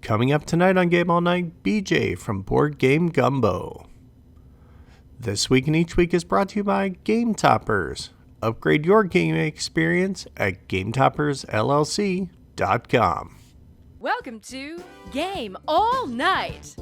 Coming up tonight on Game All Night, BJ from Board Game Gumbo. This Week and Each Week is brought to you by Game Toppers. Upgrade your gaming experience at GameToppersLLC.com. Welcome to Game All Night.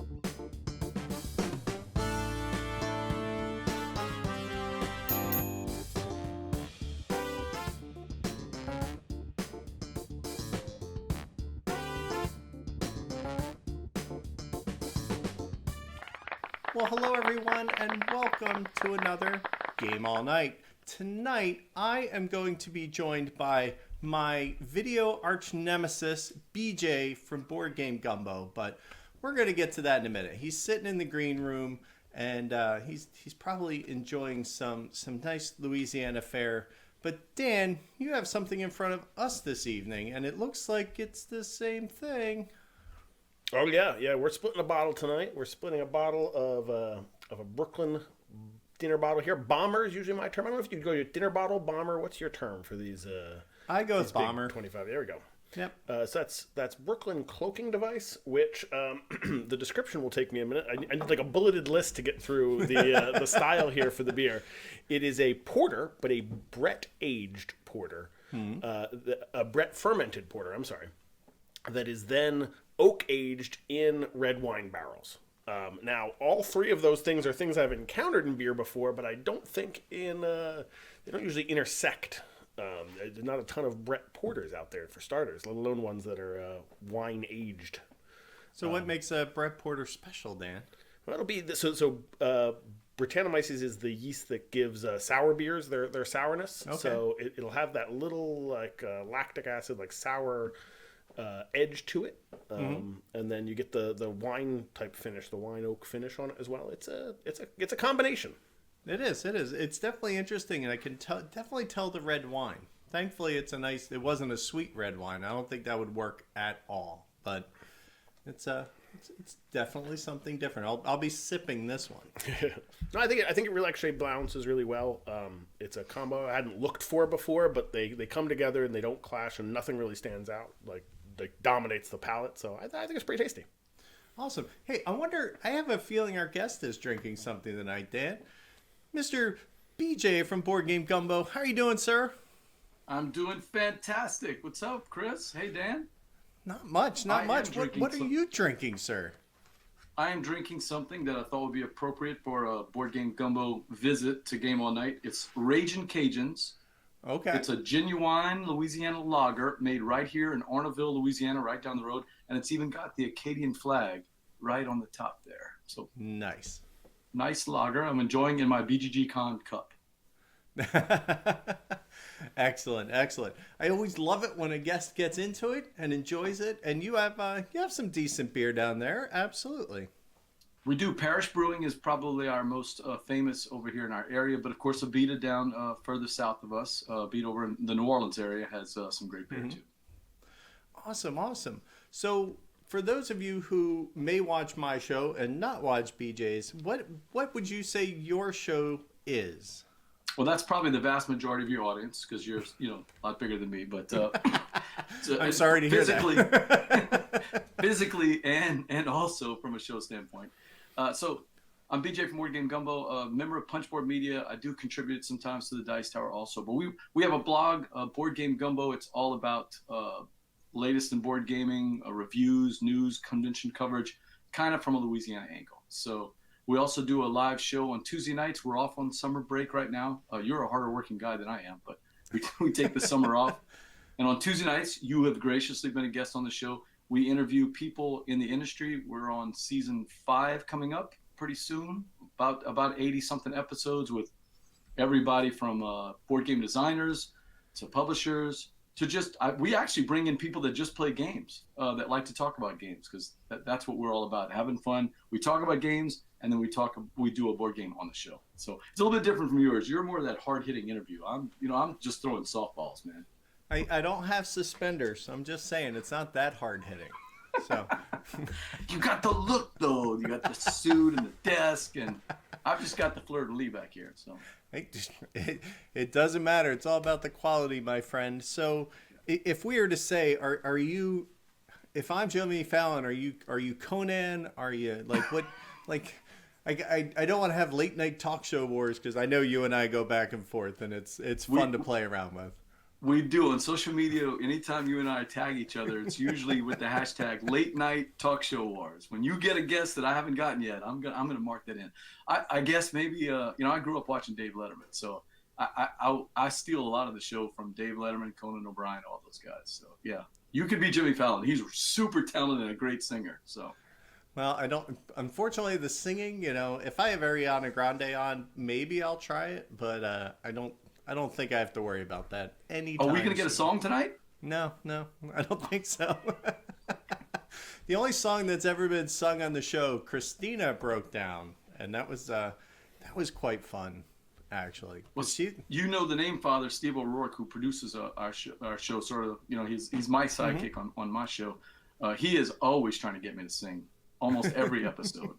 Well, hello everyone, and welcome to another Game All Night. Tonight, I am going to be joined by my video arch nemesis, BJ from Board Game Gumbo, but we're going to get to that in a minute. He's sitting in the green room, and he's probably enjoying some nice Louisiana fare. But Dan, you have something in front of us this evening, and it looks like it's the same thing. Oh yeah, we're splitting a bottle tonight. We're splitting a bottle of a Brooklyn dinner bottle here. Bomber is usually my term. I don't know if you go your dinner bottle, bomber. What's your term for these? I go with bomber. 25. There we go. Yep. So that's Brooklyn cloaking device, which the description will take me a minute. I need like a bulleted list to get through the style here for the beer. It is a porter, but a Brett aged porter, a Brett fermented porter. I'm sorry, that is then oak aged in red wine barrels. Now, all three of those things are things I've encountered in beer before, but I don't think they don't usually intersect. There's not a ton of Brett porters out there for starters, let alone ones that are wine aged. So what makes a Brett porter special, Dan? Well, it'll be Brettanomyces is the yeast that gives sour beers their sourness. Okay. So it'll have that little lactic acid, like sour edge to it, and then you get the wine type finish, the wine oak finish on it as well. It's a combination. It is. It's definitely interesting, and I can definitely tell the red wine. Thankfully, it wasn't a sweet red wine. I don't think that would work at all, but it's definitely something different. I'll be sipping this one. No, I think it really actually balances really well. It's a combo I hadn't looked for before, but they come together and they don't clash, and nothing really stands out like dominates the palate. So I think it's pretty tasty. Awesome. Hey, I have a feeling our guest is drinking something tonight, Dan. Mr. BJ from Board Game Gumbo. How are you doing, sir? I'm doing fantastic. What's up, Chris? Hey, Dan. Not much. What are you drinking, sir? I am drinking something that I thought would be appropriate for a Board Game Gumbo visit to Game All Night. It's Crazy Cajuns. Okay. It's a genuine Louisiana lager made right here in Arnaville, Louisiana, right down the road. And it's even got the Acadian flag right on the top there. So nice lager. I'm enjoying in my BGG Con cup. Excellent. I always love it when a guest gets into it and enjoys it. And you have some decent beer down there. Absolutely. We do. Parish Brewing is probably our most famous over here in our area, but of course, Abita down further south of us, Abita over in the New Orleans area has some great beer too. Awesome. So, for those of you who may watch my show and not watch BJ's, what would you say your show is? Well, that's probably the vast majority of your audience because you're a lot bigger than me. But I'm sorry to hear that. Physically, and also from a show standpoint. So I'm BJ from Board Game Gumbo, a member of Punchboard Media. I do contribute sometimes to the Dice Tower also. But we have a blog, Board Game Gumbo. It's all about latest in board gaming, reviews, news, convention coverage, kind of from a Louisiana angle. So we also do a live show on Tuesday nights. We're off on summer break right now. You're a harder working guy than I am, but we take the summer off. And on Tuesday nights, you have graciously been a guest on the show. We interview people in the industry. We're on season 5 coming up pretty soon, about 80-something episodes with everybody from board game designers to publishers to we actually bring in people that just play games, that like to talk about games because that's what we're all about, having fun. We talk about games, and then we do a board game on the show. So it's a little bit different from yours. You're more of that hard-hitting interview. I'm just throwing softballs, man. I don't have suspenders. I'm just saying it's not that hard hitting. So you got the look though. You got the suit and the desk, and I've just got the fleur-de-lis back here. So it doesn't matter. It's all about the quality, my friend. So if we were to say, are you if I'm Jimmy Fallon, are you Conan? Are you like what? Like, I don't want to have late night talk show wars because I know you and I go back and forth, and it's fun to play around with. We do on social media. Anytime you and I tag each other, it's usually with the hashtag late night talk show wars. When you get a guest that I haven't gotten yet, I'm gonna mark that in. I guess maybe I grew up watching Dave Letterman, so I steal a lot of the show from Dave Letterman, Conan O'Brien, all those guys. So yeah, you could be Jimmy Fallon. He's super talented and a great singer. So. Well, I don't. Unfortunately, the singing, if I have Ariana Grande on, maybe I'll try it, but I don't think I have to worry about that anytime. Are we gonna get a song tonight? No, I don't think so. The only song that's ever been sung on the show, Christina broke down, and that was quite fun, actually. Well, you know the name father, Steve O'Rourke, who produces our show. Sort of, he's my sidekick on my show. He is always trying to get me to sing. Almost every episode.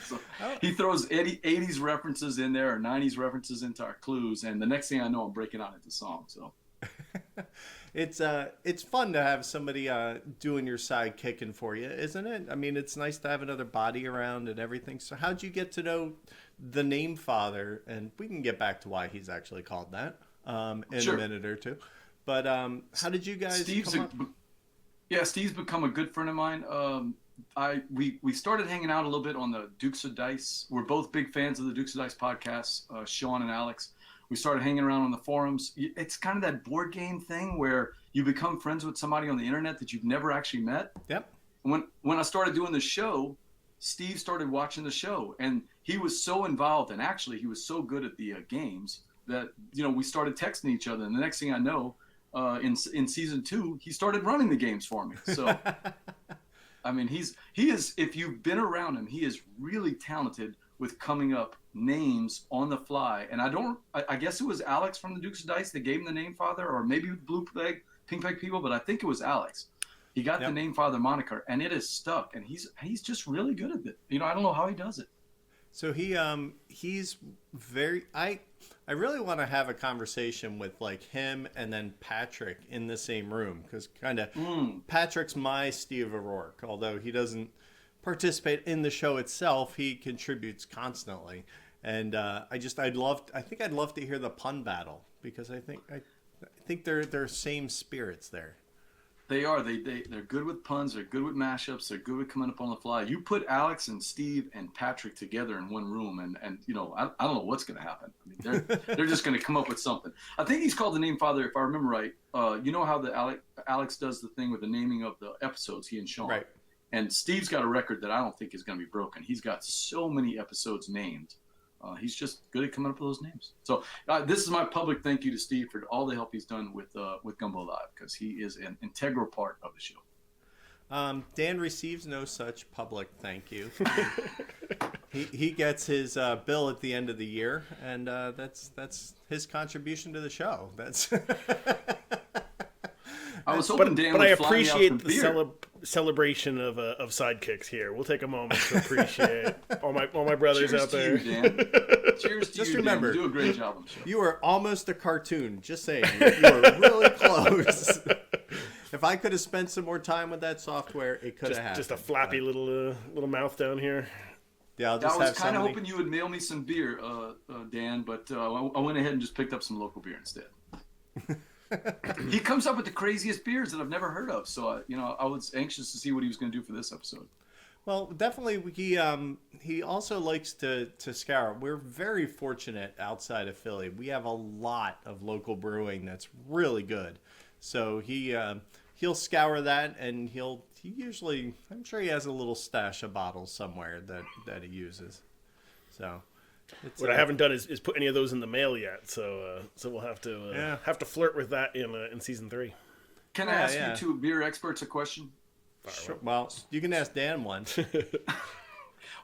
So he throws 80s references in there or 90s references into our clues, and the next thing I know, I'm breaking out into song. So it's fun to have somebody doing your side kicking for you, isn't it? I mean, it's nice to have another body around and everything. So how'd you get to know the name father? And we can get back to why he's actually called that in a minute or two. But how did you guys Steve's become a good friend of mine. We started hanging out a little bit on the Dukes of Dice. We're both big fans of the Dukes of Dice podcast, Sean and Alex. We started hanging around on the forums. It's kind of that board game thing where you become friends with somebody on the internet that you've never actually met. Yep. When I started doing the show, Steve started watching the show, and he was so involved, and actually he was so good at the games that we started texting each other. And the next thing I know, in season 2, he started running the games for me. So. I mean, he is. If you've been around him, he is really talented with coming up names on the fly. And I guess it was Alex from the Dukes of Dice that gave him the name father, or maybe Blue Flag, Pink Flag people, but I think it was Alex. He got the name father moniker, and it is stuck. And he's just really good at it. I don't know how he does it. So he's very. I really want to have a conversation with like him and then Patrick in the same room, because kind of Patrick's my Steve O'Rourke. Although he doesn't participate in the show itself, he contributes constantly. And I think I'd love to hear the pun battle, because I think they're same spirits there. They are. They're good with puns. They're good with mashups. They're good with coming up on the fly. You put Alex and Steve and Patrick together in one room, and I don't know what's going to happen. I mean, they're just going to come up with something. I think he's called the name father, if I remember right. You know how the Alex does the thing with the naming of the episodes, he and Sean. Right. And Steve's got a record that I don't think is going to be broken. He's got so many episodes named. He's just good at coming up with those names. So this is my public thank you to Steve for all the help he's done with Gumbo Live, because he is an integral part of the show. Dan receives no such public thank you. He gets his bill at the end of the year, and that's his contribution to the show. That's. I was hoping Dan but would I fly me out appreciate for the beer. celebration of sidekicks here. We'll take a moment to appreciate all my brothers Cheers out to there. you, Dan. Cheers to Just you, remember, Dan. You do a great job on the show. You were almost a cartoon. Just saying, you were really close. If I could have spent some more time with that software, it could have happened. Just a flappy little mouth down here. Yeah, I was kind of hoping you would mail me some beer, Dan, but I went ahead and just picked up some local beer instead. He comes up with the craziest beers that I've never heard of, so I was anxious to see what he was going to do for this episode. Well, definitely, he also likes to scour. We're very fortunate outside of Philly. We have a lot of local brewing that's really good. So he'll scour that, and he usually, I'm sure he has a little stash of bottles somewhere that he uses. So what I haven't done is put any of those in the mail yet. So we'll have to flirt with that in season 3. Can I ask you two beer experts a question? Sure. Well, you can ask Dan one.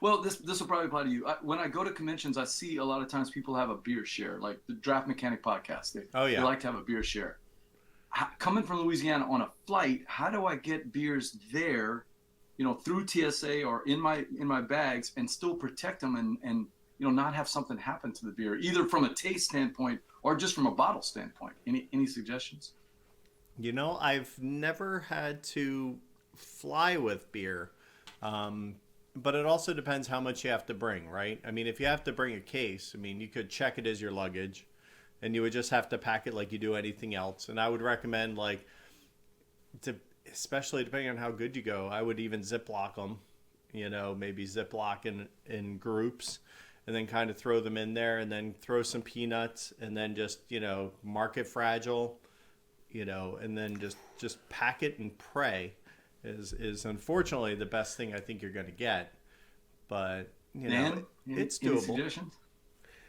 Well, this will probably apply to you. When I go to conventions, I see a lot of times people have a beer share, like the Draft Mechanic podcast. They like to have a beer share. Coming from Louisiana on a flight, how do I get beers there, through TSA or in my bags, and still protect them and not have something happen to the beer, either from a taste standpoint or just from a bottle standpoint? Any suggestions? I've never had to fly with beer. But it also depends how much you have to bring, right? I mean, if you have to bring a case, I mean, you could check it as your luggage, and you would just have to pack it like you do anything else. And I would recommend, like, especially depending on how good you go, I would even Ziploc them, maybe Ziploc in groups, and then kind of throw them in there, and then throw some peanuts, and then just, mark it fragile, and then just pack it and pray is unfortunately the best thing I think you're going to get. But, it's doable. Any suggestions?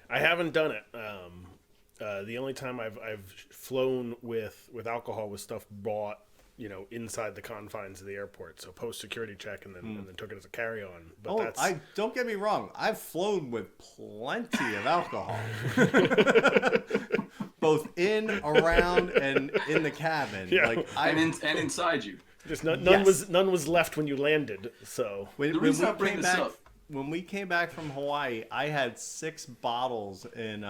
I haven't done it. The only time I've flown with alcohol was stuff bought, inside the confines of the airport. So post security check and then took it as a carry on. But don't get me wrong. I've flown with plenty of alcohol, both in, around, and in the cabin. Yeah. Like and inside you. Just none Yes. was left when you landed. So The reason I bring this up. When we came back from Hawaii, I had 6 bottles in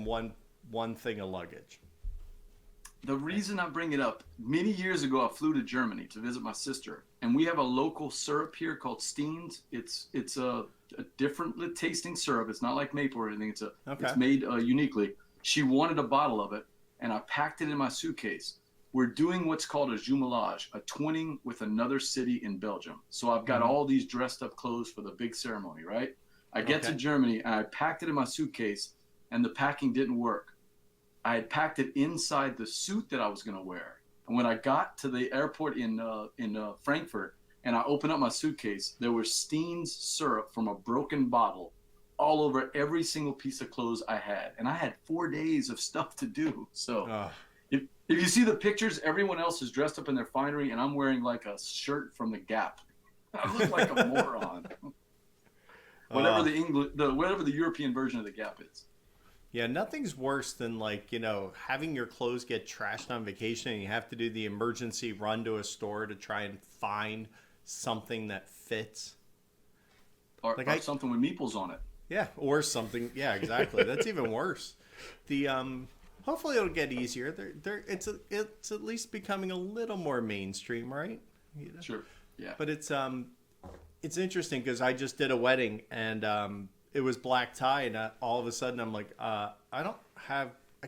one thing of luggage. The reason I bring it up, many years ago, I flew to Germany to visit my sister, and we have a local syrup here called Steens. It's a different tasting syrup. It's not like maple or anything. It's made uniquely. She wanted a bottle of it, and I packed it in my suitcase. We're doing what's called a jumelage, a twinning with another city in Belgium. So I've got all these dressed up clothes for the big ceremony, right? I get to Germany, and I packed it in my suitcase, and the packing didn't work. I had packed it inside the suit that I was going to wear. And when I got to the airport in Frankfurt, and I opened up my suitcase, there was Steen's syrup from a broken bottle all over every single piece of clothes I had. And I had 4 days of stuff to do. So if you see the pictures, everyone else is dressed up in their finery, and I'm wearing like a shirt from the Gap. I look like a moron. Whatever the European version of the Gap is. Yeah, nothing's worse than having your clothes get trashed on vacation, and you have to do the emergency run to a store to try and find something that fits. Or something with meeples on it. Yeah, or something. Yeah, exactly. That's even worse. The hopefully it'll get easier. It's at least becoming a little more mainstream, right? Sure. Yeah. But it's interesting because I just did a wedding, and it was black tie, and all of a sudden I'm like, I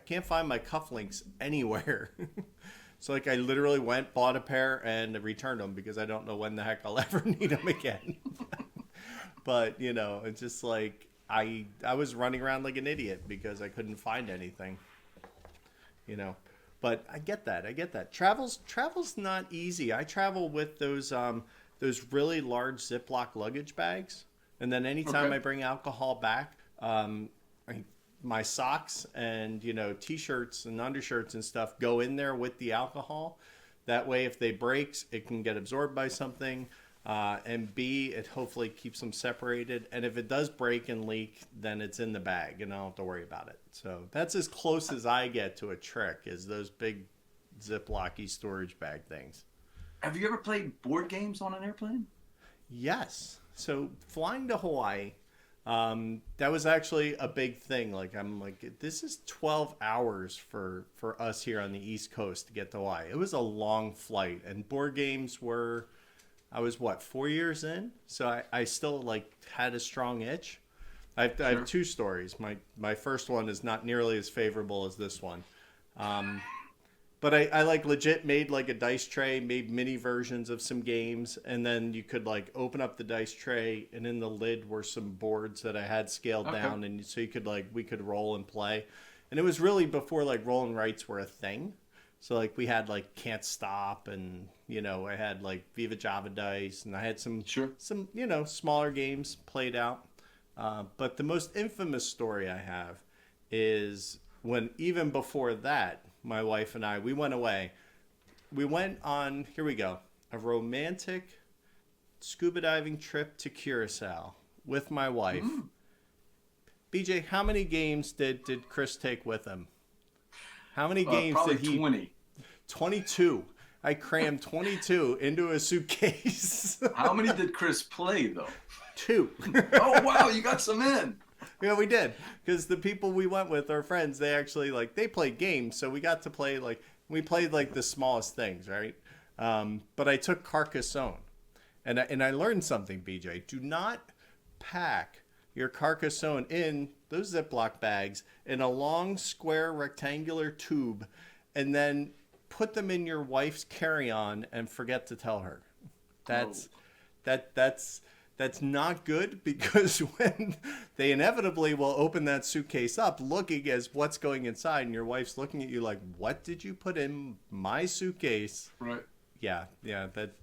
can't find my cufflinks anywhere. So I literally bought a pair and returned them because I don't know when the heck I'll ever need them again. But it's just like I was running around like an idiot because I couldn't find anything. But I get that. Travel's not easy. I travel with those really large Ziploc luggage bags. And then anytime I bring alcohol back, my socks and, T-shirts and undershirts and stuff go in there with the alcohol. That way, if they breaks, it can get absorbed by something. And B, it hopefully keeps them separated. And if it does break and leak, then it's in the bag and I don't have to worry about it. So that's as close as I get to a trick, is those big Ziploc-y storage bag things. Have you ever played board games on an airplane? Yes. So flying to Hawaii, that was actually a big thing. I'm like, this is 12 hours for us here on the East Coast to get to Hawaii. It was a long flight, and board games were, I was 4 years in, so I still had a strong itch. I have 2 stories. My first one is not nearly as favorable as this one. But I legit made a dice tray, made mini versions of some games, and then you could open up the dice tray, and in the lid were some boards that I had scaled down, and so you could we could roll and play. And it was really before roll and writes were a thing. So we had Can't Stop, and I had Viva Java Dice, and I had some smaller games played out. But the most infamous story I have is when, even before that, my wife and I, we went away. We went on, here we go, a romantic scuba diving trip to Curacao with my wife. BJ, how many games did Chris take with him? How many games did he? 20. 22. I crammed 22 into a suitcase. How many did Chris play, though? 2. Oh, wow, you got some in. Yeah, we did. Because the people we went with, our friends, they actually, they played games. So we got to play, we played, the smallest things, right? But I took Carcassonne, and I learned something, BJ. Do not pack your Carcassonne in those Ziploc bags in a long, square, rectangular tube, and then put them in your wife's carry-on and forget to tell her. That's not good, because when they inevitably will open that suitcase up looking as what's going inside, and your wife's looking at you like, what did you put in my suitcase? Right. Yeah, that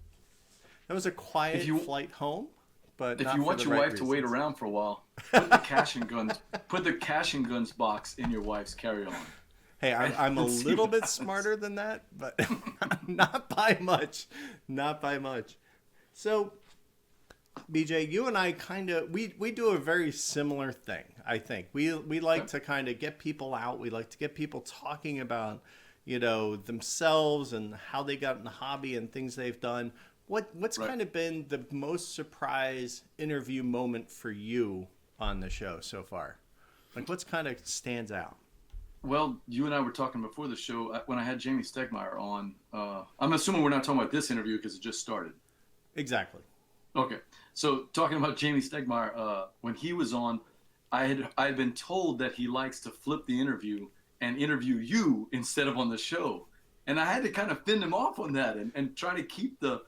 was a quiet flight home. But if you want your wife to wait around for a while, put the cash and guns box in your wife's carry-on. Hey, I'm a little bit smarter than that, but not by much. Not by much. So, BJ, you and I we do a very similar thing, I think. We like to kind of get people out. We like to get people talking about, themselves and how they got in the hobby and things they've done. What's kind of been the most surprise interview moment for you on the show so far? Like, what's kind of stands out? Well, you and I were talking before the show when I had Jamie Stegmaier on. I'm assuming we're not talking about this interview because it just started. Exactly. Okay. So talking about Jamie Stegmaier, when he was on, I had been told that he likes to flip the interview and interview you instead of on the show. And I had to kind of fend him off on that and try to keep the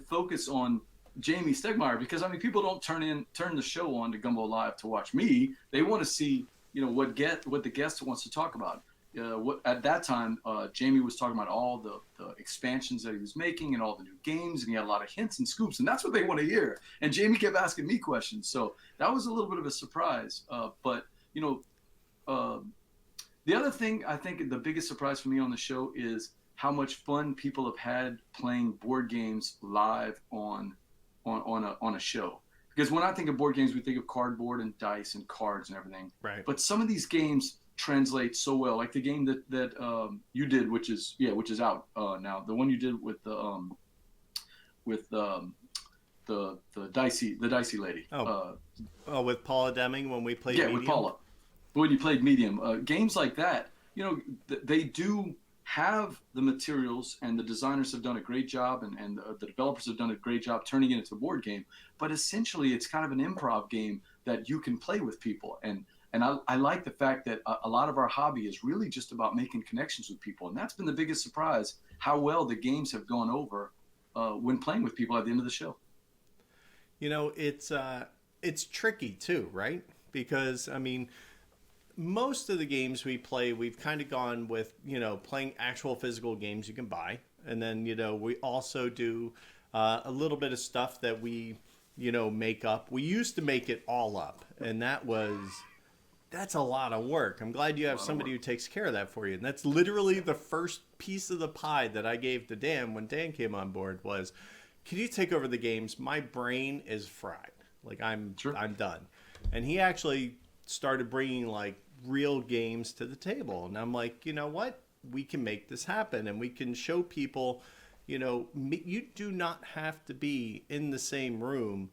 focus on Jamie Stegmaier, because people don't turn the show on to Gumbo Live to watch me. They want to see what the guest wants to talk about. At that time, Jamie was talking about all the expansions that he was making and all the new games, and he had a lot of hints and scoops, and that's what they want to hear. And Jamie kept asking me questions, so that was a little bit of a surprise. But the other thing, I think the biggest surprise for me on the show is how much fun people have had playing board games live on a show. Because when I think of board games, we think of cardboard and dice and cards and everything. Right. But some of these games translate so well, like the game that you did, which is out now. The one you did with the dicey lady. With Paula Deming when we played. Yeah, Medium? With Paula. When you played Medium, games like that, they do have the materials, and the designers have done a great job, and the developers have done a great job turning it into a board game. But essentially, it's kind of an improv game that you can play with people. And I like the fact that a lot of our hobby is really just about making connections with people. And that's been the biggest surprise, how well the games have gone over when playing with people at the end of the show. It's tricky too, right? Because, most of the games we play, we've kind of gone with, playing actual physical games you can buy. And then, we also do a little bit of stuff that we, make up. We used to make it all up. And that's a lot of work. I'm glad you have somebody who takes care of that for you. And that's literally the first piece of the pie that I gave to Dan when Dan came on board was, can you take over the games? My brain is fried. Like, I'm done. And he actually started bringing, like, real games to the table. And I'm like, you know what? We can make this happen, and we can show people, you do not have to be in the same room.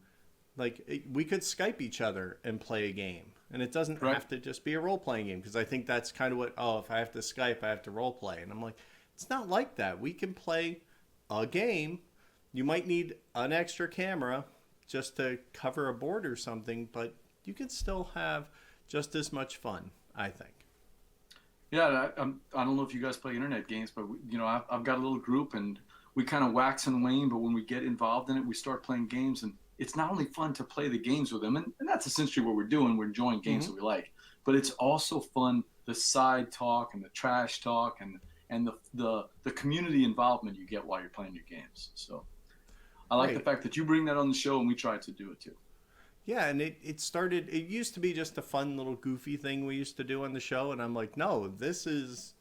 Like, we could Skype each other and play a game. And it doesn't have to just be a role-playing game, because I think that's kind of what, if I have to Skype, I have to role-play. And I'm like, it's not like that. We can play a game. You might need an extra camera just to cover a board or something, but you can still have just as much fun, I think. Yeah, I don't know if you guys play internet games, but I've got a little group, and we kind of wax and wane. But when we get involved in it, we start playing games, and it's not only fun to play the games with them, and that's essentially what we're doing. We're enjoying games that we like, but it's also fun, the side talk and the trash talk and the community involvement you get while you're playing your games. So I like the fact that you bring that on the show, and we try to do it too. Yeah, and it used to be just a fun little goofy thing we used to do on the show, and I'm like, no, this is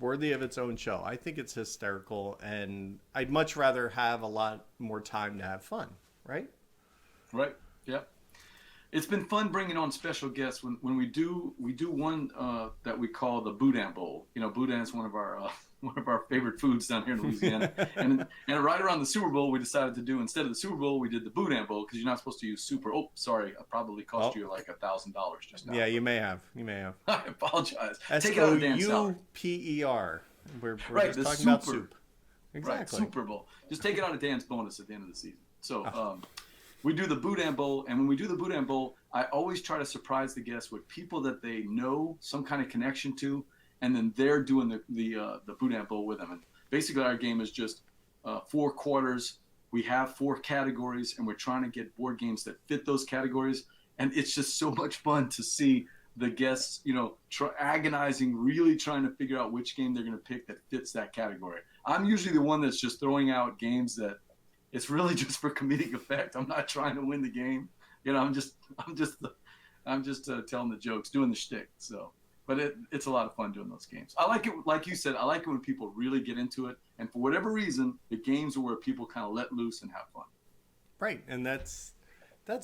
worthy of its own show. I think it's hysterical, and I'd much rather have a lot more time to have fun, right? Right, yeah. It's been fun bringing on special guests when we do one that we call the Boudin Bowl. Boudin is one of our favorite foods down here in Louisiana. and right around the Super Bowl, we decided to do, instead of the Super Bowl, we did the Boudin Bowl, because you're not supposed to use super. Oh, sorry, I probably cost you like $1,000 just now. Yeah, you may have. I apologize. S-O-U-P-E-R. We're right, just talking super, about soup. Exactly. Right, Super Bowl. Just take it out of Dan's bonus at the end of the season. So we do the Boudin Bowl, and when we do the Boudin Bowl, I always try to surprise the guests with people that they know some kind of connection to, and then they're doing the Boudin Bowl with them. And basically, our game is just 4 quarters. We have 4 categories, and we're trying to get board games that fit those categories. And it's just so much fun to see the guests, agonizing, really trying to figure out which game they're going to pick that fits that category. I'm usually the one that's just throwing out games that it's really just for comedic effect. I'm not trying to win the game. I'm just telling the jokes, doing the shtick. So, but it's a lot of fun doing those games. I like it, like you said. I like it when people really get into it, and for whatever reason, the games are where people kind of let loose and have fun. Right, and that's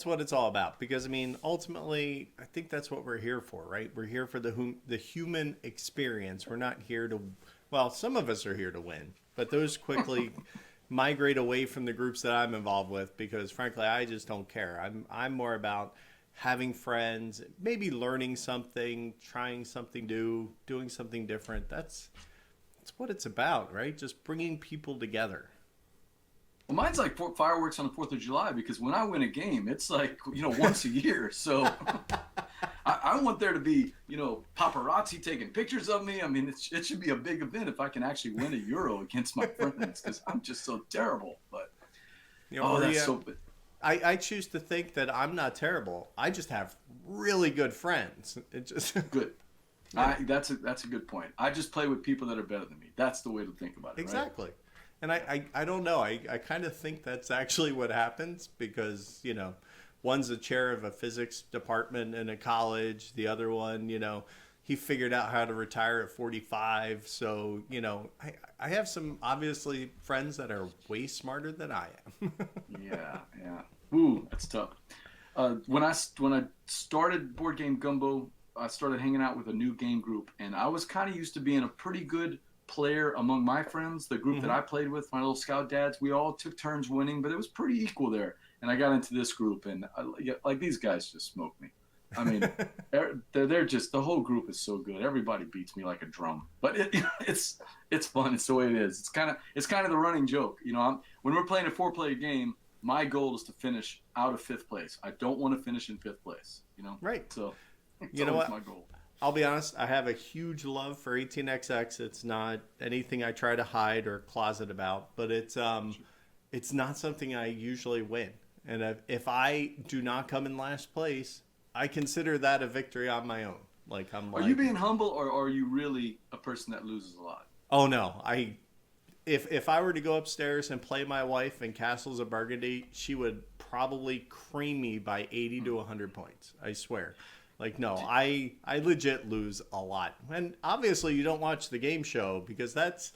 what it's all about. Because ultimately, I think that's what we're here for, right? We're here for the human experience. We're not here to. Well, some of us are here to win, but those quickly migrate away from the groups that I'm involved with because, frankly, I just don't care. I'm more about having friends, maybe learning something, trying something new, doing something different. That's what it's about, right? Just bringing people together. Well, mine's like fireworks on the 4th of July because when I win a game, it's like, once a year. So I want there to be, paparazzi taking pictures of me. It should be a big event if I can actually win a Euro against my friends because I'm just so terrible. But, I choose to think that I'm not terrible. I just have really good friends. It just good. Yeah. That's a good point. I just play with people that are better than me. That's the way to think about it. Exactly. Right? And I don't know. I kind of think that's actually what happens because, one's the chair of a physics department in a college. The other one, he figured out how to retire at 45. So, I have some obviously friends that are way smarter than I am. Yeah. Ooh, that's tough. When I started Board Game Gumbo, I started hanging out with a new game group, and I was kind of used to being a pretty good player among my friends. The group that I played with, my little scout dads, we all took turns winning, but it was pretty equal there. And I got into this group, and these guys just smoke me. They're just, the whole group is so good. Everybody beats me like a drum, but it's fun. It's the way it is. It's kind of the running joke. When we're playing a 4-player game, my goal is to finish out of 5th place. I don't want to finish in 5th place. Right. So, you know what? My goal. I'll be honest, I have a huge love for 18XX. It's not anything I try to hide or closet about, but it's not something I usually win. And if I do not come in last place, I consider that a victory on my own. Are you being humble, or are you really a person that loses a lot? Oh no, if I were to go upstairs and play my wife in Castles of Burgundy, she would probably cream me by 80 to 100 points. I swear. No, I legit lose a lot. And obviously you don't watch the game show because that's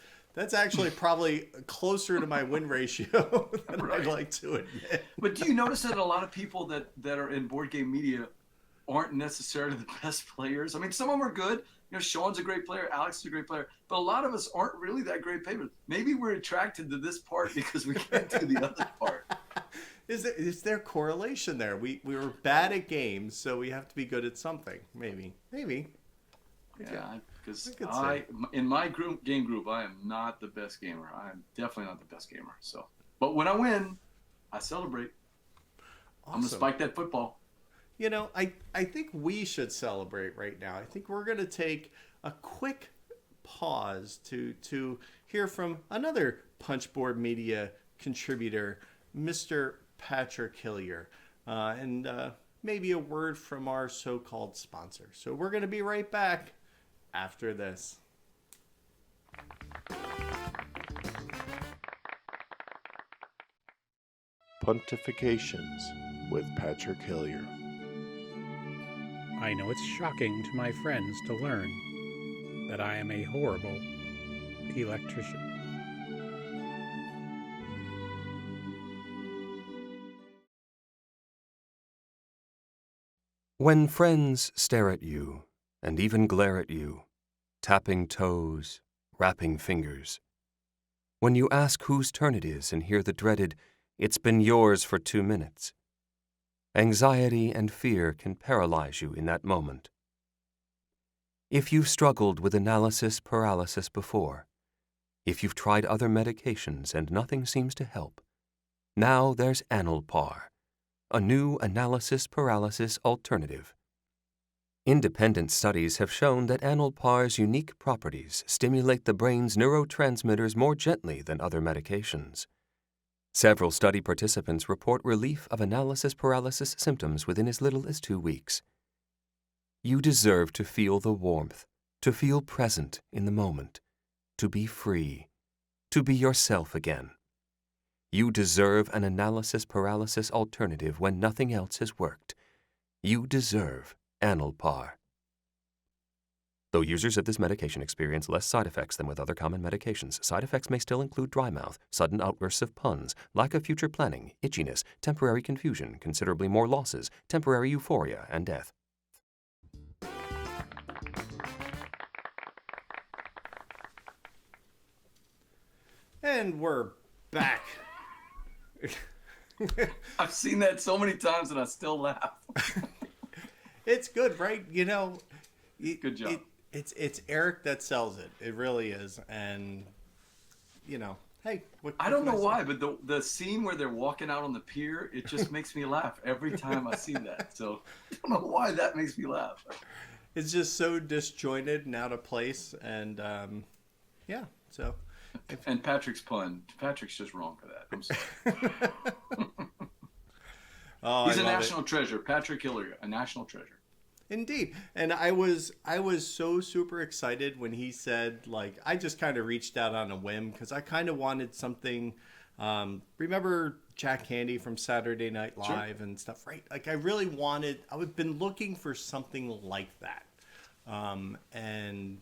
actually probably closer to my win ratio than right. I'd like to admit. But do you notice that a lot of people that are in board game media aren't necessarily the best players? Some of them are good. Sean's a great player, Alex is a great player, but a lot of us aren't really that great players. Maybe we're attracted to this part because we can't do the other part. Is there correlation there? We were bad at games, so we have to be good at something. Maybe. Yeah, because in my game group, I am not the best gamer. I am definitely not the best gamer. So, but when I win, I celebrate. Awesome. I'm gonna spike that football. I think we should celebrate right now. I think we're gonna take a quick pause to hear from another Punchboard Media contributor, Mr. Patrick Hillier, and maybe a word from our so-called sponsor. So we're going to be right back after this. Pontifications with Patrick Hillier. I know it's shocking to my friends to learn that I am a horrible electrician. When friends stare at you, and even glare at you, tapping toes, rapping fingers. When you ask whose turn it is and hear the dreaded, "It's been yours for 2 minutes." Anxiety and fear can paralyze you in that moment. If you've struggled with analysis paralysis before, If you've tried other medications and nothing seems to help, now there's Analpar, a new analysis paralysis alternative. Independent studies have shown that Analpar's unique properties stimulate the brain's neurotransmitters more gently than other medications. Several study participants report relief of analysis paralysis symptoms within as little as 2 weeks. You deserve to feel the warmth, to feel present in the moment, to be free, to be yourself again. You deserve an analysis paralysis alternative when nothing else has worked. You deserve Analpar. Though users of this medication experience less side effects than with other common medications, side effects may still include dry mouth, sudden outbursts of puns, lack of future planning, itchiness, temporary confusion, considerably more losses, temporary euphoria, and death. And we're back. I've seen that so many times and I still laugh. It's good, right? You know, Good job. It's Eric that sells it. It really is. And, you know, hey. I don't know why, but the scene where they're walking out on the pier, it just makes me laugh every time I see that. So I don't know why that makes me laugh. It's just so disjointed and out of place. And, yeah, so. And Patrick's pun. Patrick's just wrong for that. I'm sorry. Oh, He's a national treasure. Patrick Hillary, a national treasure. Indeed. And I was so super excited when he said, like, I just kind of reached out on a whim because I kind of wanted something. Remember Jack Handy from Saturday Night Live and stuff, right? Like, I've been looking for something like that. And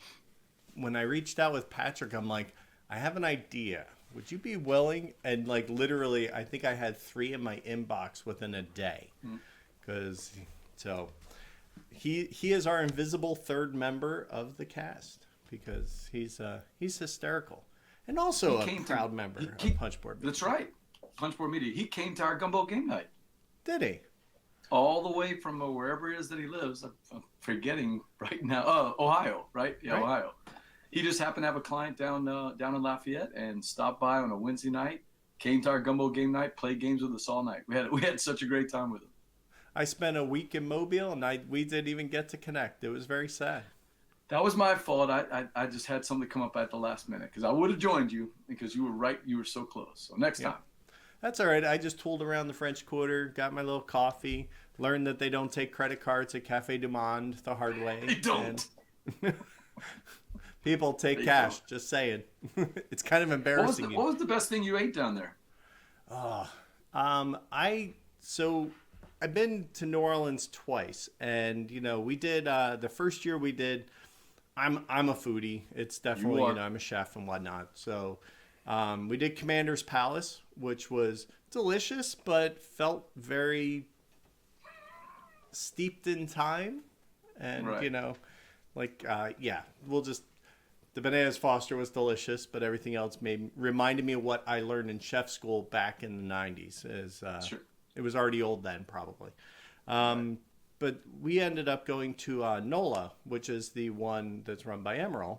when I reached out with Patrick, I'm like, I have an idea. Would you be willing? And like literally, I think I had 3 in my inbox within a day. Because he is our invisible third member of the cast because he's hysterical and also a proud member of Punchboard Media. That's right. Punchboard Media. He came to our Gumbo game night. Did he? All the way from wherever it is that he lives. I'm forgetting right now. Oh, Ohio, right? Yeah, right. Ohio. He just happened to have a client down in Lafayette and stopped by on a Wednesday night, came to our Gumbo game night, played games with us all night. We had such a great time with him. I spent a week in Mobile and we didn't even get to connect. It was very sad. That was my fault. I just had something come up at the last minute because I would have joined you because you were right. You were so close. So next time. That's all right. I just tooled around the French Quarter, got my little coffee, learned that they don't take credit cards at Café du Monde the hard way. They don't. People take cash, just saying. It's kind of embarrassing. What was the best thing you ate down there? I've been to New Orleans twice, and we did the first year we did. I'm a foodie. It's definitely I'm a chef and whatnot. So we did Commander's Palace, which was delicious, but felt very steeped in time, and the bananas Foster was delicious, but everything else reminded me of what I learned in chef school back in the 90s. Sure. It was already old then, probably. But we ended up going to NOLA, which is the one that's run by Emerald,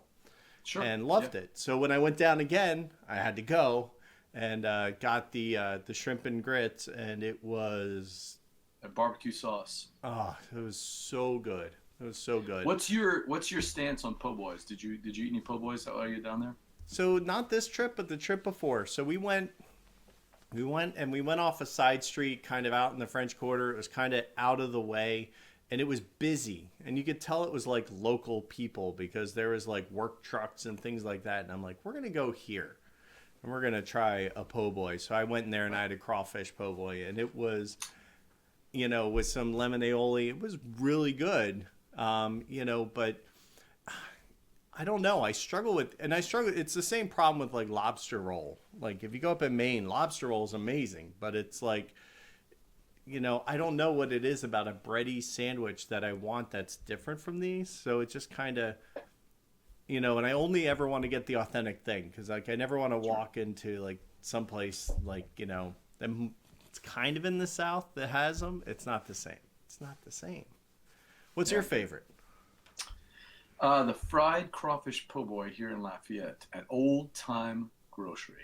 and loved it. So when I went down again, I had to go and got the shrimp and grits, and it was a barbecue sauce. Oh, it was so good. It was so good. What's your stance on po' boys? Did you eat any po' boys while you were down there? So not this trip, but the trip before. So we went off a side street, kind of out in the French Quarter. It was kind of out of the way, and it was busy. And you could tell it was like local people because there was like work trucks and things like that. And I'm like, we're gonna go here, and we're gonna try a po' boy. So I went in there and I had a crawfish po' boy, and it was, with some lemon aioli. It was really good. But I don't know. I struggle. It's the same problem with like lobster roll. Like if you go up in Maine, lobster roll is amazing, but it's like, I don't know what it is about a bready sandwich that I want that's different from these. So it just kind of, and I only ever want to get the authentic thing because like I never want to walk into like someplace like, it's kind of in the South that has them. It's not the same. What's your favorite? The fried crawfish po' boy here in Lafayette at Old Time Grocery.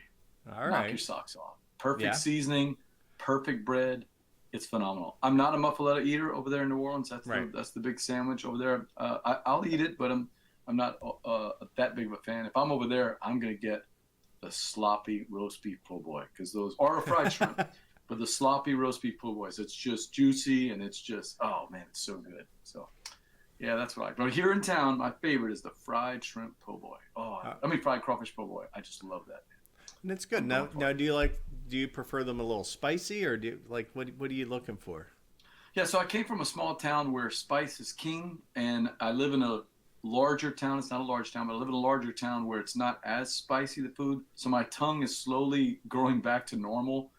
All Knock right. your socks off. Perfect Yeah. seasoning, perfect bread. It's phenomenal. I'm not a muffaletta eater over there in New Orleans. That's the big sandwich over there. I'll eat it, but I'm not that big of a fan. If I'm over there, I'm gonna get the sloppy roast beef po' boy because those are a fried shrimp, but the sloppy roast beef po' boys. It's just juicy and it's just oh man, it's so good. So yeah, that's what I like. But here in town, my favorite is the fried shrimp po' boy. Fried crawfish po' boy. I just love that. And it's good. Now, do you prefer them a little spicy, or do you, what are you looking for? Yeah, so I came from a small town where spice is king, and I live in a larger town. It's not a large town, but I live in a larger town where it's not as spicy, the food. So my tongue is slowly growing back to normal.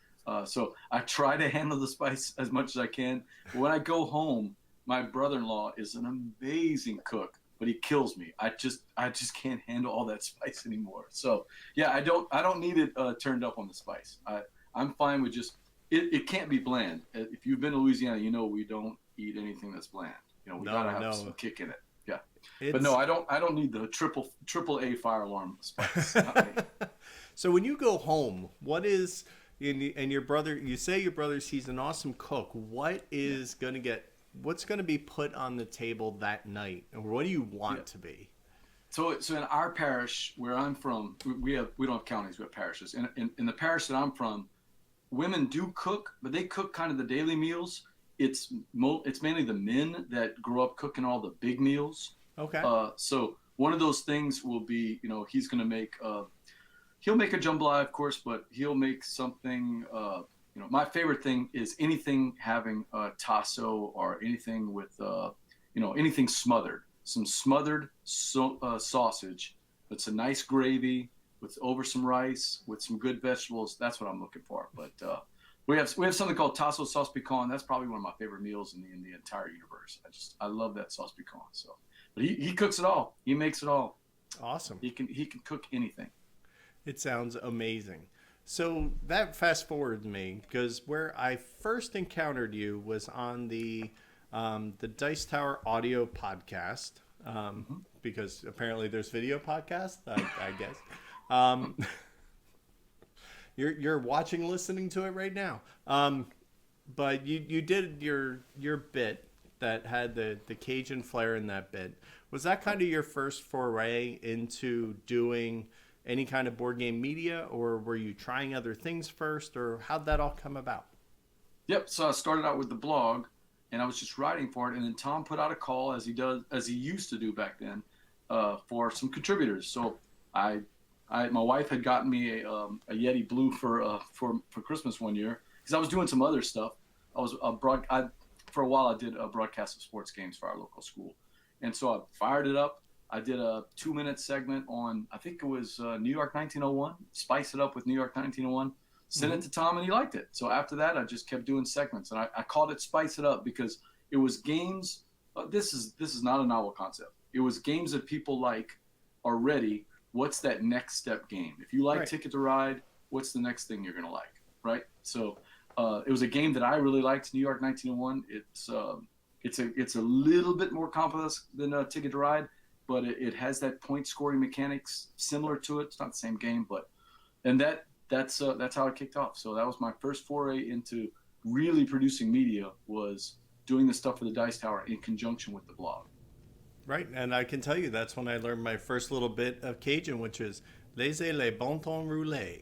So I try to handle the spice as much as I can. But when I go home, my brother-in-law is an amazing cook, but he kills me. I just can't handle all that spice anymore. So yeah, I don't need it turned up on the spice. I'm fine with just it can't be bland. If you've been to Louisiana, you know we don't eat anything that's bland. You know we gotta have some kick in it. Yeah, but no, I don't need the triple A fire alarm spice. Not me. So when you go home, what is and your brother? You say your brother's he's an awesome cook. What is gonna get? What's going to be put on the table that night, or what do you want to be? So in our parish where I'm from, we don't have counties, we have parishes. In the parish that I'm from, women do cook, but they cook kind of the daily meals. It's mainly the men that grow up cooking all the big meals. Okay. So one of those things will be, he's going to make he'll make a jambalaya, of course, but he'll make something. My favorite thing is anything having tasso or anything with, anything smothered. Some smothered sausage. It's a nice gravy with over some rice with some good vegetables. That's what I'm looking for. But we have something called tasso sauce piquant. That's probably one of my favorite meals in the entire universe. I love that sauce piquant. So, but he cooks it all. He makes it all. Awesome. He can cook anything. It sounds amazing. So that fast forwarded me because where I first encountered you was on the Dice Tower audio podcast, because apparently there's video podcasts, I guess. You're watching, listening to it right now. But you did your bit that had the Cajun flair in that bit. Was that kind of your first foray into doing any kind of board game media, or were you trying other things first, or how'd that all come about? Yep. So I started out with the blog, and I was just writing for it, and then Tom put out a call as he used to do back then, for some contributors. So my wife had gotten me a Yeti Blue for Christmas one year because I was doing some other stuff. For a while I did a broadcast of sports games for our local school, and so I fired it up. I did a 2-minute segment on, I think it was New York 1901, spice it up with New York 1901, sent it to Tom, and he liked it. So after that, I just kept doing segments, and I called it Spice It Up because it was games. This is not a novel concept. It was games that people like already. What's that next step game? If you like Ticket to Ride, what's the next thing you're going to like, right? So it was a game that I really liked, New York 1901. It's a little bit more complex than Ticket to Ride, but it has that point scoring mechanics similar to it. It's not the same game, and that's how it kicked off. So that was my first foray into really producing media, was doing the stuff for the Dice Tower in conjunction with the blog. Right, and I can tell you that's when I learned my first little bit of Cajun, which is laissez les bon temps rouler.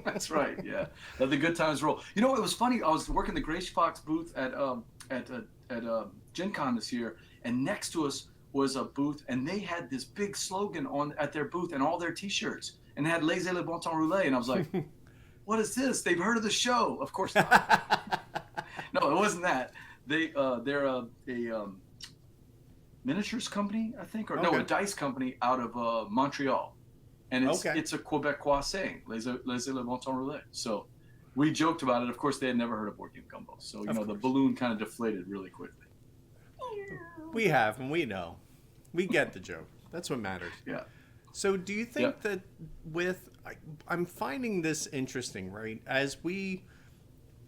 That's right, yeah. Let the good times roll. It was funny. I was working the Grace Fox booth at Gen Con this year, and next to us was a booth, and they had this big slogan at their booth and all their T-shirts, and they had laissez le bon temps rouler, and I was like, what is this? They've heard of the show. Of course not. No, it wasn't that. They're a miniatures company, I think, or no, a dice company out of Montreal, and it's a Quebecois saying, laissez le bon temps rouler. So we joked about it. Of course, they had never heard of Board Game Gumbo, so the balloon kind of deflated really quickly. We have, and we know. We get the joke. That's what matters. Yeah. So do you think that I'm finding this interesting, right?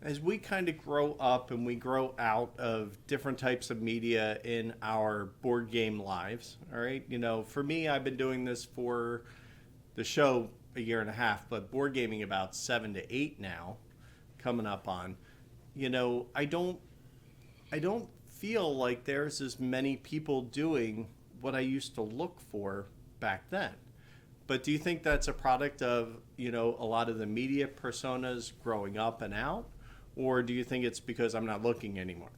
as we kind of grow up and we grow out of different types of media in our board game lives, all right, for me, I've been doing this for the show a year and a half, but board gaming about 7 to 8 now, coming up on, I don't feel like there's as many people doing what I used to look for back then. But do you think that's a product of, a lot of the media personas growing up and out? Or do you think it's because I'm not looking anymore?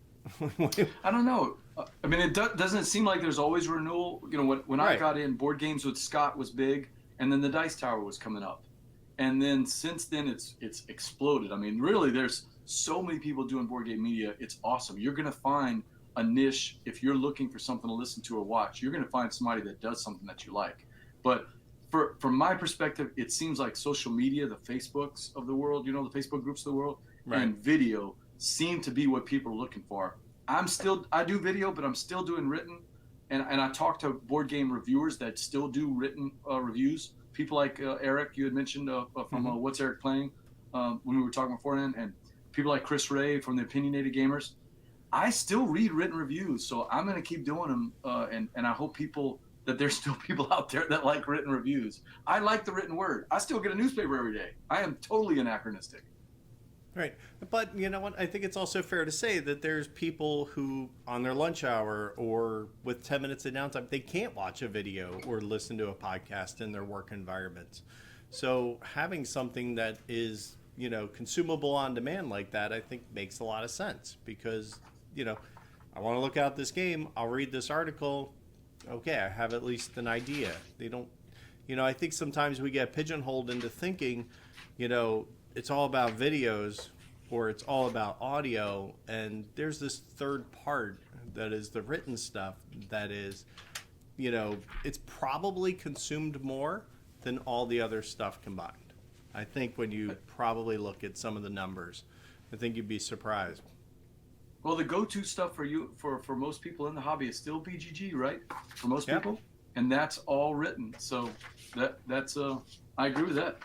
I don't know. I mean, it doesn't seem like there's always renewal. When I got in, board games with Scott was big, and then the Dice Tower was coming up. And then since then, it's exploded. I mean, really, there's so many people doing board game media. It's awesome. You're going to find a niche if you're looking for something to listen to or watch. You're going to find somebody that does something that you like. But from my perspective, it seems like social media, the Facebooks of the world, the Facebook groups of the world, and video seem to be what people are looking for. I do video, but I'm still doing written. And I talk to board game reviewers that still do written reviews. People like Eric, you had mentioned from What's Eric Playing when we were talking beforehand, and people like Chris Ray from the Opinionated Gamers. I still read written reviews, so I'm going to keep doing them, and I hope that there's still people out there that like written reviews. I like the written word. I still get a newspaper every day. I am totally anachronistic. Right. But you know what? I think it's also fair to say that there's people who, on their lunch hour or with 10 minutes of downtime, they can't watch a video or listen to a podcast in their work environments. So having something that is, consumable on demand like that, I think makes a lot of sense because, I want to look out this game. I'll read this article. Okay, I have at least an idea. They don't, I think sometimes we get pigeonholed into thinking, it's all about videos or it's all about audio, and there's this third part that is the written stuff that is, it's probably consumed more than all the other stuff combined. I think when you probably look at some of the numbers, I think you'd be surprised. Well, the go-to stuff for most people in the hobby is still BGG, right? For most people, and that's all written. So that's I agree with that.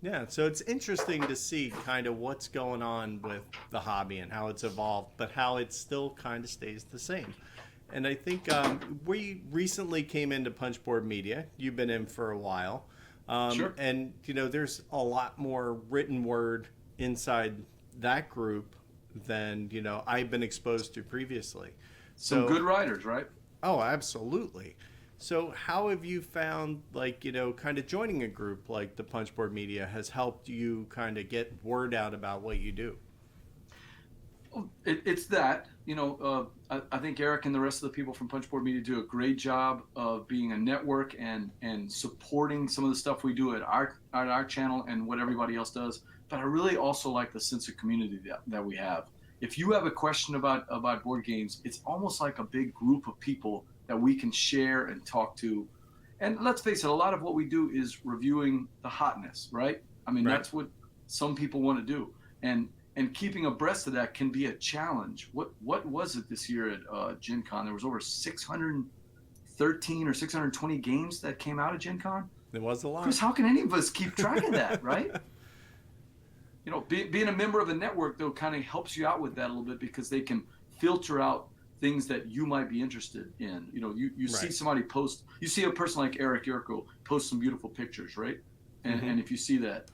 Yeah, so it's interesting to see kind of what's going on with the hobby and how it's evolved, but how it still kind of stays the same. And I think we recently came into Punchboard Media. You've been in for a while. Sure. And, there's a lot more written word inside that group than, I've been exposed to previously. Some good writers, right? Oh, absolutely. So how have you found, kind of joining a group like the Punchboard Media has helped you kind of get word out about what you do? It's that, I think Eric and the rest of the people from Punchboard Media do a great job of being a network and supporting some of the stuff we do at our channel and what everybody else does. But I really also like the sense of community that we have. If you have a question about board games, it's almost like a big group of people that we can share and talk to. And let's face it, a lot of what we do is reviewing the hotness, right? I mean, That's what some people want to do. And keeping abreast of that can be a challenge. What was it this year at Gen Con? There was over 613 or 620 games that came out of Gen Con. It was a lot. Chris, how can any of us keep track of that, right? Being a member of a network, though, kind of helps you out with that a little bit because they can filter out things that you might be interested in. You see somebody post, you see a person like Eric Yerko post some beautiful pictures, right? And if you see that,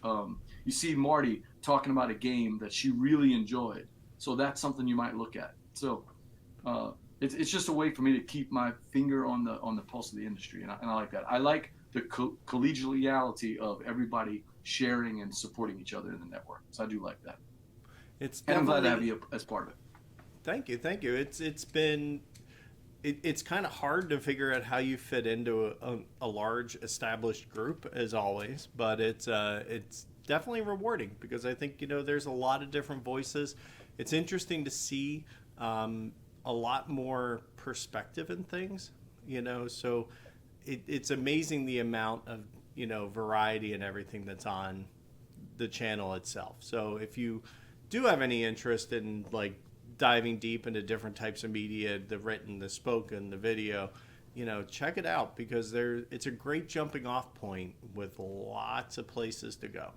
you see Marty talking about a game that she really enjoyed. So that's something you might look at. So it's just a way for me to keep my finger on the pulse of the industry, and I like that. I like the collegiality of everybody sharing and supporting each other in the network. So I do like that. And I'm glad to have you as part of it. Thank you. It's kind of hard to figure out how you fit into a large established group, as always, but it's definitely rewarding because I think there's a lot of different voices. It's interesting to see a lot more perspective in things, so it's amazing the amount of variety and everything that's on the channel itself. So if you do have any interest in diving deep into different types of media, the written, the spoken, the video, check it out because it's a great jumping off point with lots of places to go.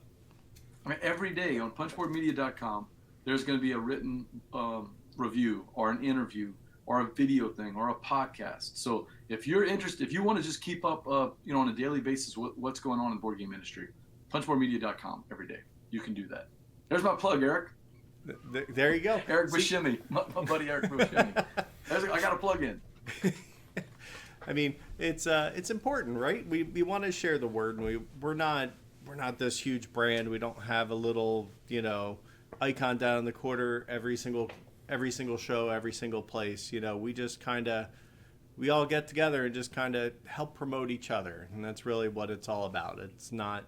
I mean, every day on punchboardmedia.com, there's going to be a written review or an interview or a video thing or a podcast. So if you're interested, if you want to just keep up, on a daily basis what's going on in the board game industry, punchboardmedia.com every day. You can do that. There's my plug, Eric. There you go. Eric Buscemi, my buddy Eric Buscemi. I got a plug in. I mean, it's important, right? We want to share the word, and we're not this huge brand. We don't have a little, icon down in the corner every single show, every single place. We just we all get together and just kind of help promote each other, and that's really what it's all about. It's not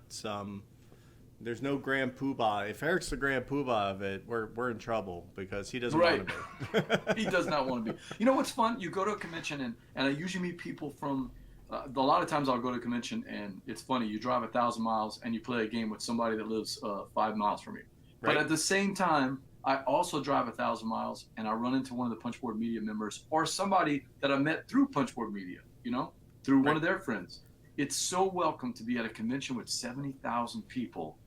there's no grand poobah. If Eric's the grand poobah of it, we're in trouble because he doesn't want to be. He does not want to be. You know what's fun? You go to a convention and I usually meet people from. A lot of times I'll go to a convention and it's funny. You drive 1,000 miles and you play a game with somebody that lives 5 miles from you. Right. But at the same time, I also drive 1,000 miles and I run into one of the Punchboard Media members or somebody that I met through Punchboard Media. Through one of their friends. It's so welcome to be at a convention with 70,000 people.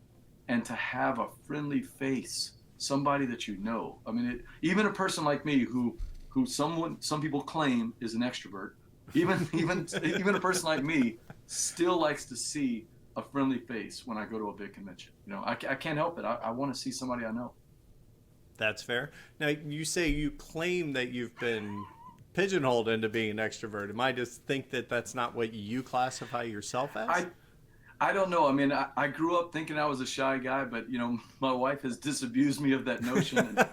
And to have a friendly face, somebody that you know. I mean, even a person like me, who some people claim is an extrovert, even a person like me, still likes to see a friendly face when I go to a big convention. I can't help it. I want to see somebody I know. That's fair. Now, you say you claim that you've been pigeonholed into being an extrovert. Am I just think that that's not what you classify yourself as? I don't know. I mean, I grew up thinking I was a shy guy, but my wife has disabused me of that notion. And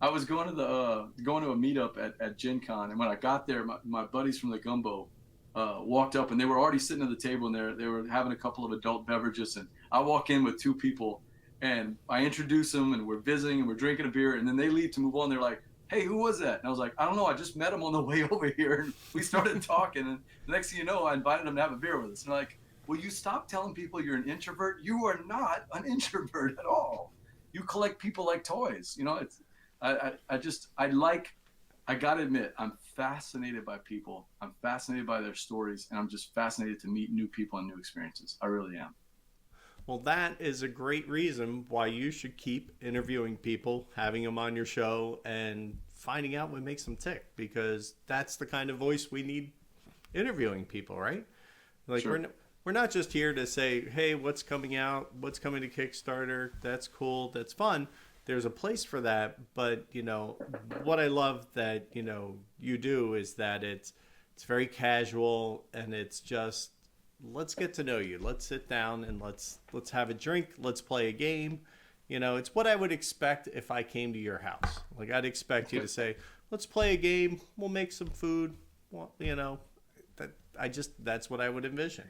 I was going to a meetup at Gen Con, and when I got there, my buddies from the Gumbo walked up, and they were already sitting at the table, and they were having a couple of adult beverages, and I walk in with 2 people, and I introduce them, and we're visiting, and we're drinking a beer, and then they leave to move on. They're like, "Hey, who was that?" And I was like, "I don't know. I just met him on the way over here," and we started talking, and the next thing you know, I invited them to have a beer with us, and they're like, will you stop telling people you're an introvert? You are not an introvert at all. You collect people like toys. I gotta admit, I'm fascinated by people. I'm fascinated by their stories, and I'm just fascinated to meet new people and new experiences. I really am. Well, that is a great reason why you should keep interviewing people, having them on your show, and finding out what makes them tick, because that's the kind of voice we need interviewing people, right? Like, sure. We're not just here to say, hey, what's coming out, what's coming to Kickstarter, that's cool, that's fun. There's a place for that, but, what I love that, you do is that it's very casual, and it's just, let's get to know you. Let's sit down and let's have a drink, let's play a game. It's what I would expect if I came to your house. Like, I'd expect you to say, let's play a game, we'll make some food. Well, that's what I would envision.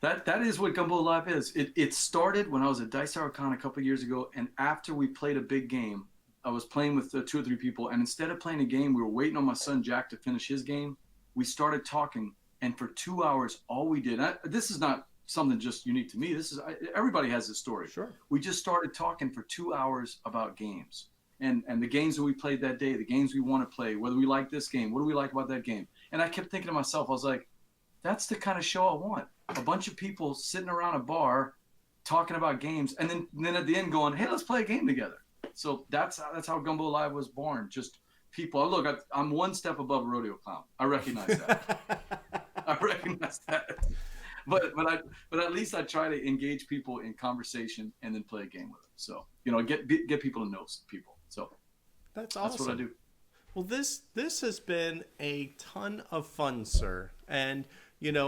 That is what Gumbo Live is. It started when I was at Dice Tower Con a couple of years ago, and after we played a big game, I was playing with 2 or 3 people, and instead of playing a game, we were waiting on my son Jack to finish his game. We started talking, and for 2 hours, all we did. This is not something just unique to me. Everybody has this story. Sure. We just started talking for 2 hours about games, and the games that we played that day, the games we want to play, whether we like this game, what do we like about that game, and I kept thinking to myself, I was like, that's the kind of show I want. A bunch of people sitting around a bar talking about games, and then at the end going, hey, let's play a game together. So that's how Gumbo Live was born. Just people. Look, I'm one step above a rodeo clown. I recognize that. But at least I try to engage people in conversation and then play a game with them. So get people to know people. So that's awesome. That's what I do. Well, this has been a ton of fun, sir, and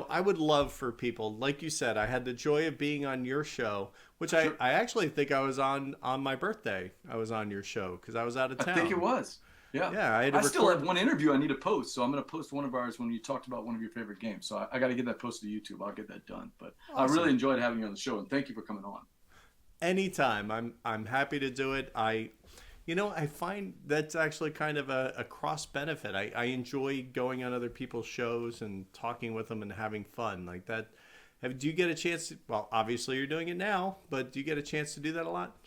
I would love for people, like you said, I had the joy of being on your show, which sure. I actually think I was on my birthday. I was on your show because I was out of town. I think it was. Yeah. Yeah. I still have one interview I need to post, so I'm going to post one of ours when you talked about one of your favorite games. So I got to get that posted to YouTube. I'll get that done. But awesome. I really enjoyed having you on the show, and thank you for coming on. Anytime. I'm happy to do it. I find that's actually kind of a cross benefit. I enjoy going on other people's shows and talking with them and having fun like that. Do you get a chance to, well, obviously you're doing it now, but do you get a chance to do that a lot?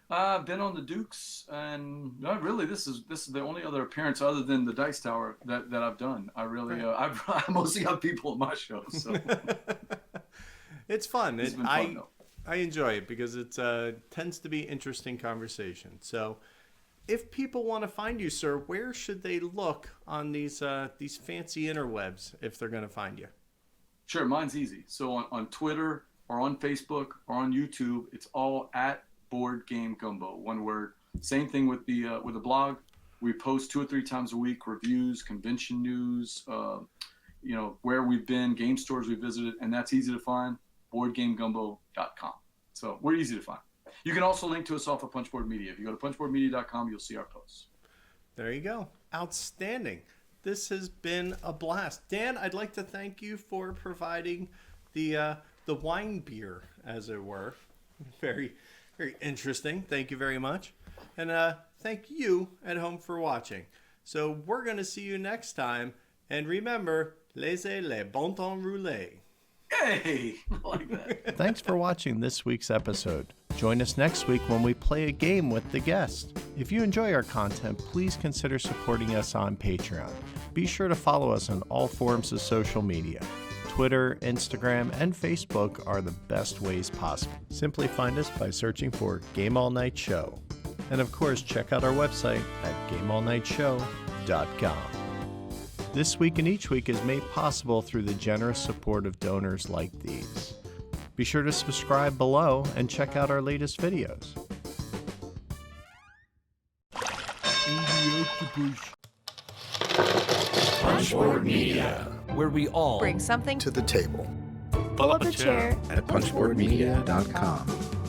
I've been on the Dukes, and not really. This is the only other appearance other than the Dice Tower that I've done. I really, I mostly have people at my shows. So. It's fun. It's been fun, though. I enjoy it because it tends to be interesting conversation. So if people want to find you, sir, where should they look on these fancy interwebs if they're going to find you? Sure, mine's easy. So on Twitter or on Facebook or on YouTube, it's all at Board Game Gumbo, one word. Same thing with the blog. We post 2 or 3 times a week reviews, convention news, where we've been, game stores we visited, and that's easy to find. BoardGameGumbo.com. So we're easy to find. You can also link to us off of Punchboard Media. If you go to punchboardmedia.com, you'll see our posts. There you go. Outstanding. This has been a blast. Dan, I'd like to thank you for providing the wine beer, as it were. Very, very interesting. Thank you very much. And thank you at home for watching. So we're going to see you next time. And remember, laissez les bon temps rouler. Hey, I like that. Thanks for watching this week's episode. Join us next week when we play a game with the guest. If you enjoy our content, please consider supporting us on Patreon. Be sure to follow us on all forms of social media. Twitter, Instagram, and Facebook are the best ways possible. Simply find us by searching for Game All Night Show. And of course, check out our website at gameallnightshow.com. This Week and Each Week is made possible through the generous support of donors like these. Be sure to subscribe below and check out our latest videos. Punchboard Media, where we all Bring something to the table. pull up a chair at punchboardmedia.com.